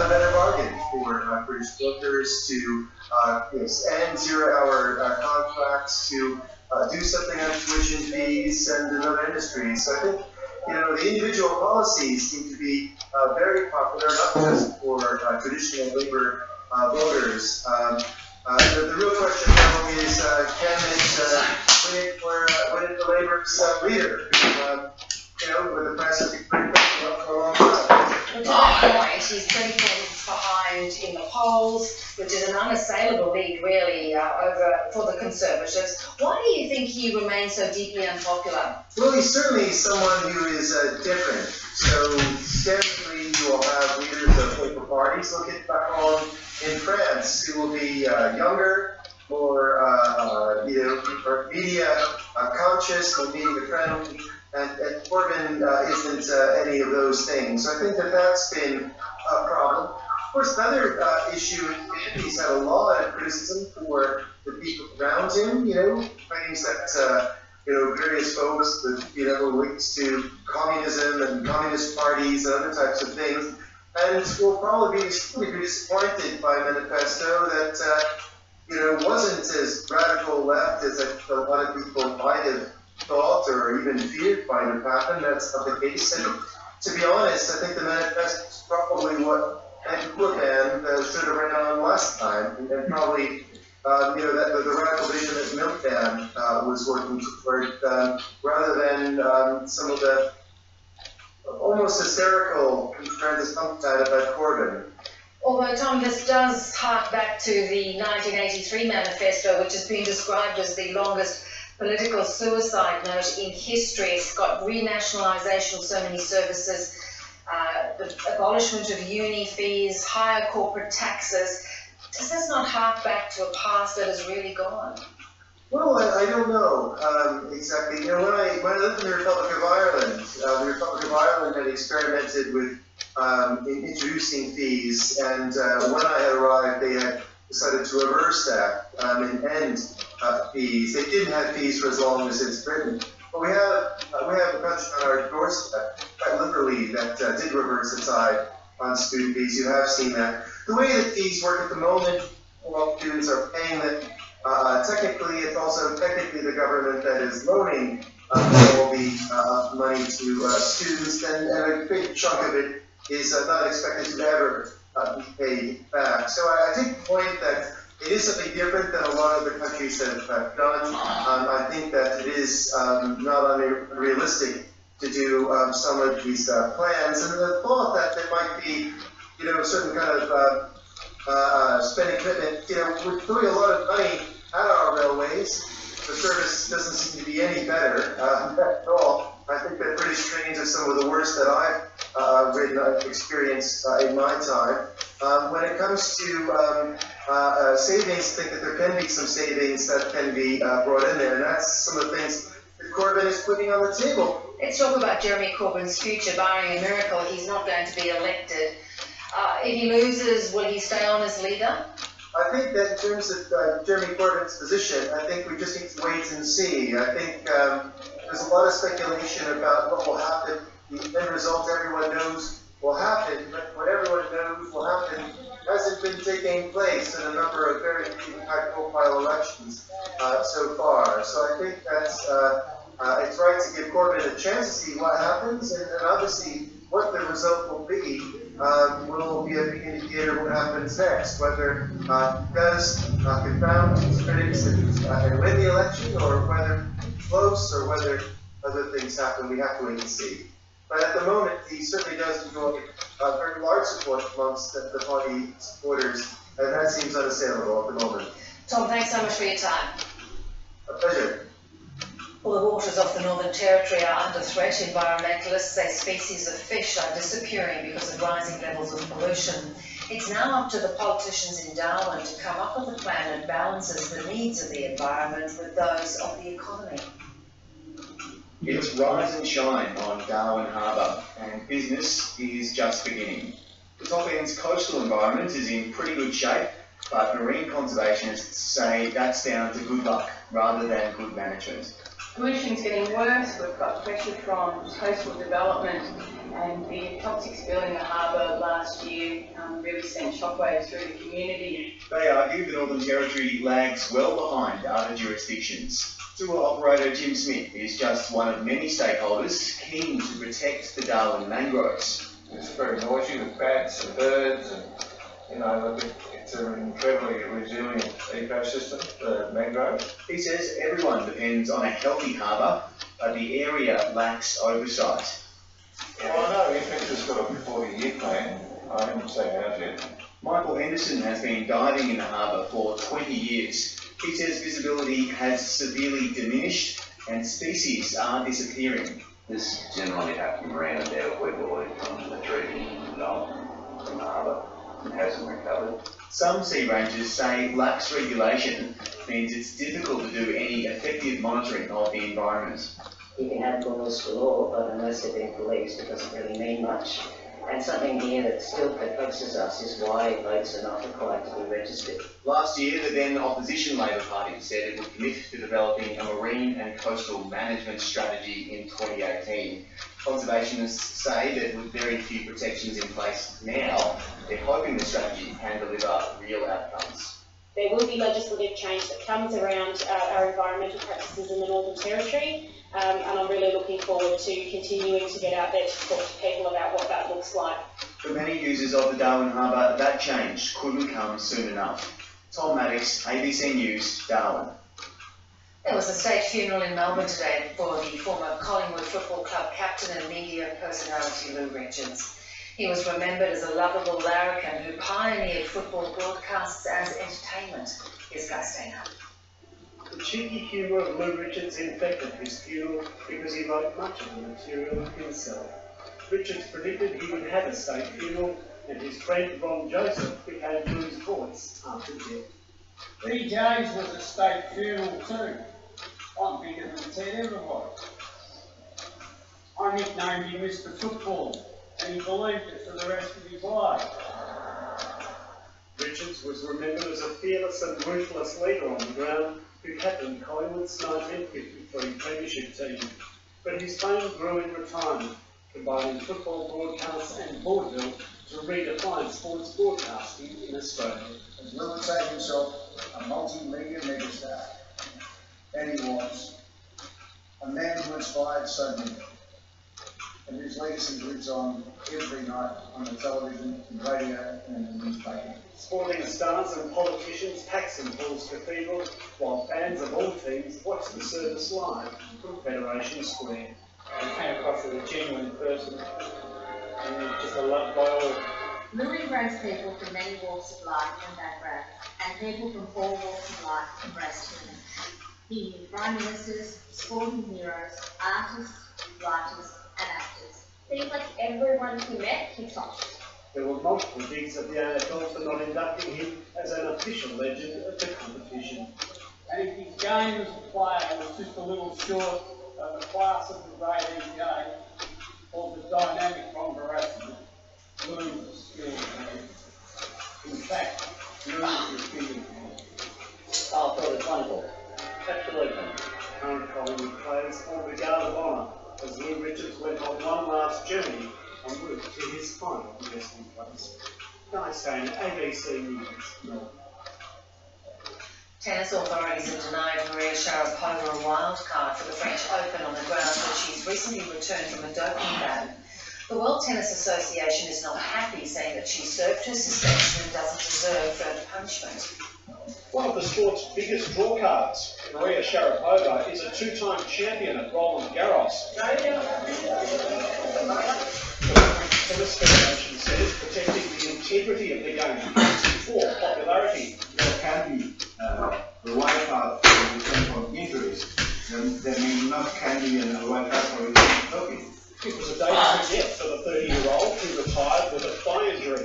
better bargain for British workers to end 0-hour contracts, to do something on tuition fees and in other industries. So I think the individual policies seem to be very popular, not just for traditional labor voters. The real question now is, win it the Labour's leader? With the press has been pretty quick for a long time. Well, to that point, he's 20 points behind in the polls, which is an unassailable lead, really, for the Conservatives. Why do you think he remains so deeply unpopular? Well, he's certainly someone who is different. So, steadily, you will have leaders of Labour parties. Look at Macron in France, who will be younger, more, media conscious, will be the friendly. And Corbyn isn't any of those things. So I think that's been a problem. Of course, another issue, he's had a lot of criticism for the people around him, claims that, various folks with, links to communism and communist parties and other types of things. And will probably be disappointed by a manifesto that, wasn't as radical left as a lot of people might have thought or even feared might have happened. That's not the case. And to be honest, I think the manifesto is probably what Anne should have ran on last time, and probably that the radical vision that Milkman was working toward, rather than some of the almost hysterical concerns about Corbyn. Although, Tom, this does hark back to the 1983 manifesto, which has been described as the longest political suicide note in history. It's got renationalisation of so many services, the abolishment of uni fees, higher corporate taxes. Does this not hark back to a past that is really gone? Well, I don't know exactly. When I lived in the Republic of Ireland, had experimented with in introducing fees, and when I had arrived, they had decided to reverse that and end fees. They didn't have fees for as long as it's Britain, but we have a country on our doorstep, quite literally, that did reverse the tide on student fees. You have seen that. The way that fees work at the moment, while students are paying that, technically the government that is loaning all the money to students, and a big chunk of it is not expected to ever be paid back. So I take the point that it is something different than a lot of the countries have done. I think that it is not unrealistic to do some of these plans, and the thought that there might be, a certain kind of spending commitment. We're throwing a lot of money at our railways. The service doesn't seem to be any better at all. I think that British trains are some of the worst that I've experienced in my time. When it comes to savings, I think that there can be some savings that can be brought in there, and that's some of the things that Corbyn is putting on the table. Let's talk about Jeremy Corbyn's future. Barring a miracle, he's not going to be elected. If he loses, will he stay on as leader? I think that in terms of Jeremy Corbyn's position, I think we just need to wait and see. I think there's a lot of speculation about what will happen. The end result everyone knows will happen, but what everyone knows will happen hasn't been taking place in a number of very high-profile elections so far. So I think that's it's right to give Corbyn a chance to see what happens, and obviously what the result will be a big indicator of what happens next, whether he does confound his critics and win the election, or whether it's close, or whether other things happen. We have to wait and see. But at the moment, he certainly does enjoy very large support amongst the party supporters, and that seems unassailable at the moment. Tom, thanks so much for your time. A pleasure. Well, the waters off the Northern Territory are under threat. Environmentalists say species of fish are disappearing because of rising levels of pollution. It's now up to the politicians in Darwin to come up with a plan that balances the needs of the environment with those of the economy. It's rise and shine on Darwin Harbour, and business is just beginning. The top end's coastal environment is in pretty good shape, but marine conservationists say that's down to good luck rather than good management. Pollution's getting worse. We've got pressure from coastal development And the toxic spill in the harbour last year really sent shockwaves through the community. They argue the Northern Territory lags well behind other jurisdictions. Tour operator Jim Smith is just one of many stakeholders keen to protect the Darwin mangroves. It's very noisy with bats and birds, and look, it's an incredibly resilient ecosystem, the mangrove. He says everyone depends on a healthy harbour, but the area lacks oversight. Well, I know IFEX has got a 40-year plan. I haven't seen ours yet. Michael Henderson has been diving in the harbour for 20 years. He says visibility has severely diminished and species are disappearing. This generally happens around about Webboy from the treaty from the harbour and hasn't recovered. Some sea rangers say lax regulation means it's difficult to do any effective monitoring of the environment. You can have laws galore, but unless they're being policed, it doesn't really mean much. And something here that still perplexes us is why boats are not required to be registered. Last year, the then opposition Labor Party said it would commit to developing a marine and coastal management strategy in 2018. Conservationists say that with very few protections in place now, they're hoping the strategy can deliver real outcomes. There will be legislative change that comes around our environmental practices in the Northern Territory, and I'm really looking forward to continuing to get out there to talk to people about what that looks like. For many users of the Darwin Harbour, that change couldn't come soon enough. Tom Maddox, ABC News, Darwin. There was a state funeral in Melbourne today for the former Collingwood Football Club captain and media personality Lou Richards. He was remembered as a lovable larrikin who pioneered football broadcasts as entertainment. Here's Guy Stainer. The cheeky humour of Lou Richards infected his funeral because he wrote much of the material himself. Richards predicted he would have a state funeral, and his friend Ron Joseph became Lou's voice after death. B. James was a state funeral too. I'm bigger than Ted ever was. I nicknamed him Mr. Football, and he believed it for the rest of his life. Richards was remembered as a fearless and ruthless leader on the ground who captained Collingwood's 1953 premiership team. But his fame grew in retirement, combining football broadcasts and vaudeville to redefine sports broadcasting in Australia. As Lou would say himself, a multimedia megastar. And he was. A man who inspired so many, and whose legacy lives on every night on the television, and radio, and in the newspaper. Sporting stars and politicians pack St Paul's Cathedral, while fans of all teams watch the service live from Federation Square. I came across as a genuine person, and just a love by all. Lou embraced people from many walks of life and backgrounds, and people from all walks of life embraced him. He knew prime ministers, sporting heroes, artists, writers, and actors. Seems like everyone he met, he touched. There were multiple digs at the AFL for not inducting him as an official legend of the competition. And if his game as a player was just a little short of the class of the grade EJ, or the dynamic Ron Barassi, Lou was a skilled man. In fact, Lou was a big man. Oh, I thought it was wonderful. Absolutely. Current Collingwood players formed a guard of honour as Lou Richards went on one last journey en route to his final resting place. Guy Stainer, ABC News, Melbourne. Tennis authorities have denied Maria Sharapova a wild card for the French Open on the grounds that she's recently returned from a doping ban. The World Tennis Association is not happy, saying that she served her suspension and doesn't deserve further punishment. One of the sport's biggest draw cards, Maria Sharapova, is a two-time champion at Roland Garros. The Tennis Federation says protecting the integrity of the game for popularity. There can be the wild card for return from injuries. There may not can be a wild card for return from doping. It was a day to forget for the 30-year-old who retired with a thigh injury.